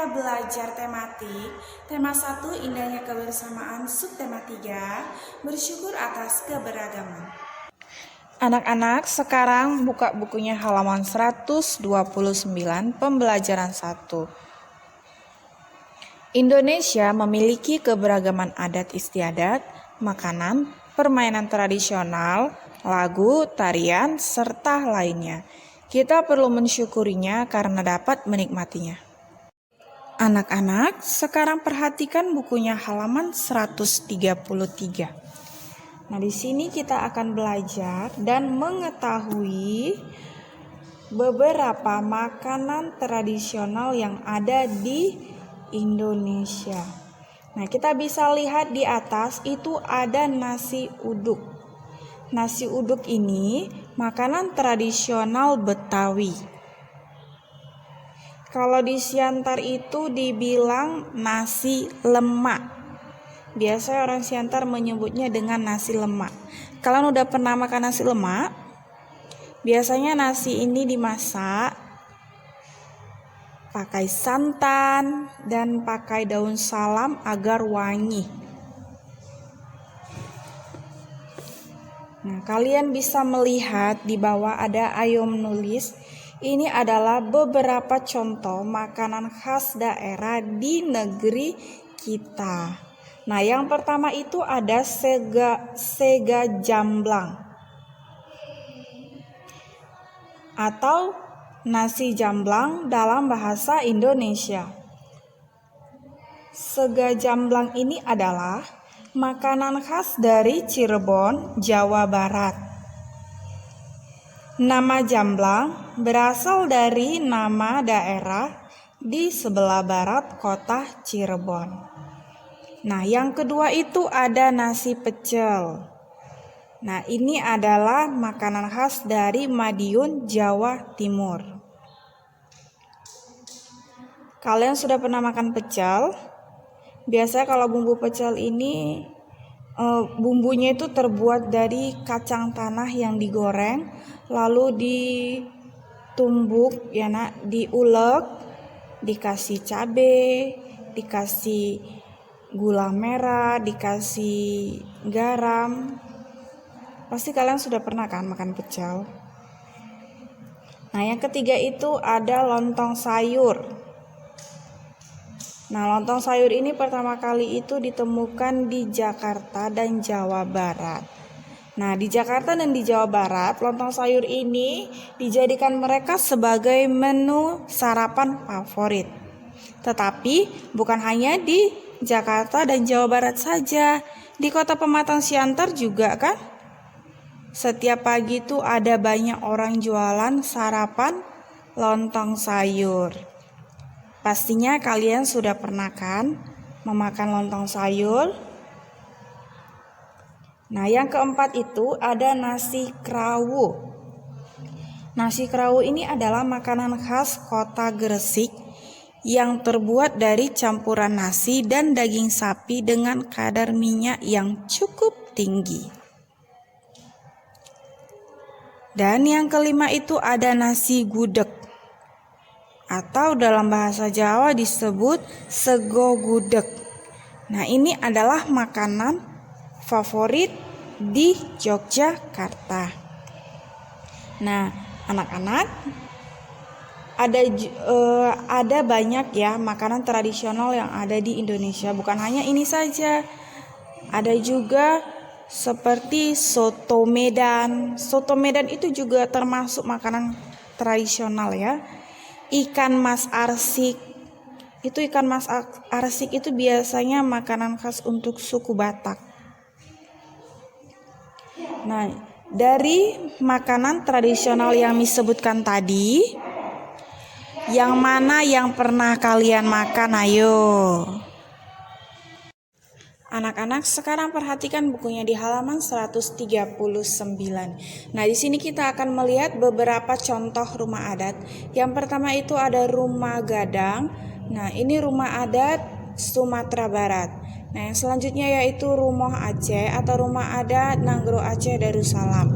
kita belajar tematik. Tema 1 indahnya kebersamaan, subtema 3 bersyukur atas keberagaman. Anak-anak sekarang buka bukunya halaman 129 pembelajaran 1. Indonesia memiliki keberagaman adat istiadat, makanan, permainan tradisional, lagu, tarian, serta lainnya. Kita perlu mensyukurinya karena dapat menikmatinya. Anak-anak, sekarang perhatikan bukunya halaman 133. Nah, di sini kita akan belajar dan mengetahui beberapa makanan tradisional yang ada di Indonesia. Nah, kita bisa lihat di atas itu ada nasi uduk. Nasi uduk ini makanan tradisional Betawi. Kalau di Siantar itu dibilang nasi lemak. Biasanya orang Siantar menyebutnya dengan nasi lemak. Kalian udah pernah makan nasi lemak? Biasanya nasi ini dimasak pakai santan dan pakai daun salam agar wangi. Nah, kalian bisa melihat di bawah ada Ayo menulis. Ini adalah beberapa contoh makanan khas daerah di negeri kita. Nah, yang pertama itu ada sega jamblang atau nasi jamblang dalam bahasa Indonesia. Sega jamblang ini adalah makanan khas dari Cirebon, Jawa Barat. Nama jamblang berasal dari nama daerah di sebelah barat kota Cirebon. Nah, yang kedua itu ada nasi pecel. Nah, ini adalah makanan khas dari Madiun, Jawa Timur. Kalian sudah pernah makan pecel? Biasanya kalau bumbu pecel ini bumbunya itu terbuat dari kacang tanah yang digoreng, lalu ditumbuk ya nak, diulek, dikasih cabai, dikasih gula merah, dikasih garam. Pasti kalian sudah pernah kan makan pecel. Nah, yang ketiga itu ada lontong sayur. Nah, lontong sayur ini pertama kali itu ditemukan di Jakarta dan Jawa Barat. Nah, di Jakarta dan di Jawa Barat, lontong sayur ini dijadikan mereka sebagai menu sarapan favorit. Tetapi bukan hanya di Jakarta dan Jawa Barat saja, di Kota Pematang Siantar juga kan. Setiap pagi itu ada banyak orang jualan sarapan lontong sayur. Pastinya kalian sudah pernah kan memakan lontong sayur? Nah, yang keempat itu ada nasi krawu. Nasi krawu ini adalah makanan khas kota Gresik yang terbuat dari campuran nasi dan daging sapi dengan kadar minyak yang cukup tinggi. Dan yang kelima itu ada nasi gudeg. Atau dalam bahasa Jawa disebut sego gudeg. Nah, ini adalah makanan favorit di Yogyakarta. Nah, anak-anak, ada banyak ya makanan tradisional yang ada di Indonesia. Bukan hanya ini saja. Ada juga seperti soto Medan. Soto Medan itu juga termasuk makanan tradisional ya. Ikan mas arsik. Ikan mas arsik itu biasanya makanan khas untuk suku Batak. Nah, dari makanan tradisional yang disebutkan tadi, yang mana yang pernah kalian makan? Ayo. Anak-anak, sekarang perhatikan bukunya di halaman 139. Nah, di sini kita akan melihat beberapa contoh rumah adat. Yang pertama itu ada rumah gadang. Nah, ini rumah adat Sumatera Barat. Nah, yang selanjutnya yaitu rumah Aceh atau rumah adat Nanggro Aceh Darussalam.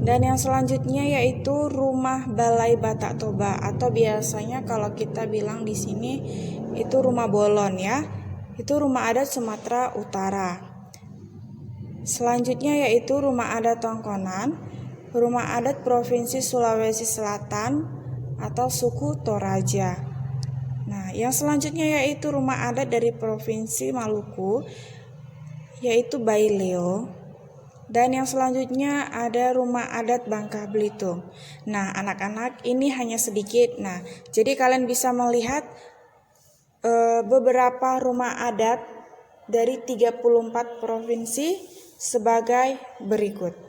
Dan yang selanjutnya yaitu Rumah Balai Batak Toba, atau biasanya kalau kita bilang di sini itu Rumah Bolon ya. Itu rumah adat Sumatera Utara. Selanjutnya yaitu Rumah Adat Tongkonan, Rumah Adat Provinsi Sulawesi Selatan atau suku Toraja. Nah, yang selanjutnya yaitu Rumah Adat dari Provinsi Maluku, yaitu Baileo. Dan yang selanjutnya ada Rumah Adat Bangka Belitung. Nah, anak-anak, ini hanya sedikit. Nah, jadi kalian bisa melihat beberapa rumah adat dari 34 provinsi sebagai berikut.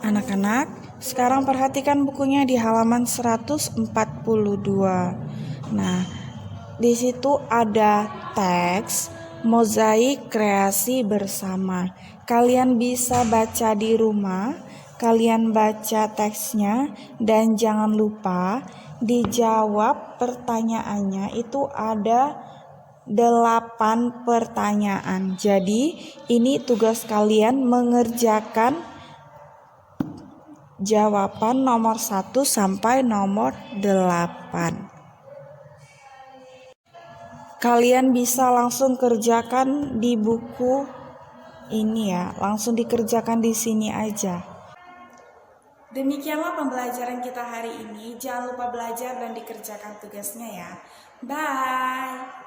Anak-anak, sekarang perhatikan bukunya di halaman 142. Nah, di situ ada teks mozaik kreasi bersama. Kalian bisa baca di rumah, kalian baca teksnya, dan jangan lupa dijawab pertanyaannya. Itu ada 8 pertanyaan. Jadi, ini tugas kalian mengerjakan jawaban nomor 1 sampai nomor 8. Kalian bisa langsung kerjakan di buku ini ya, langsung dikerjakan di sini aja. Demikianlah pembelajaran kita hari ini. Jangan lupa belajar dan dikerjakan tugasnya ya. Bye.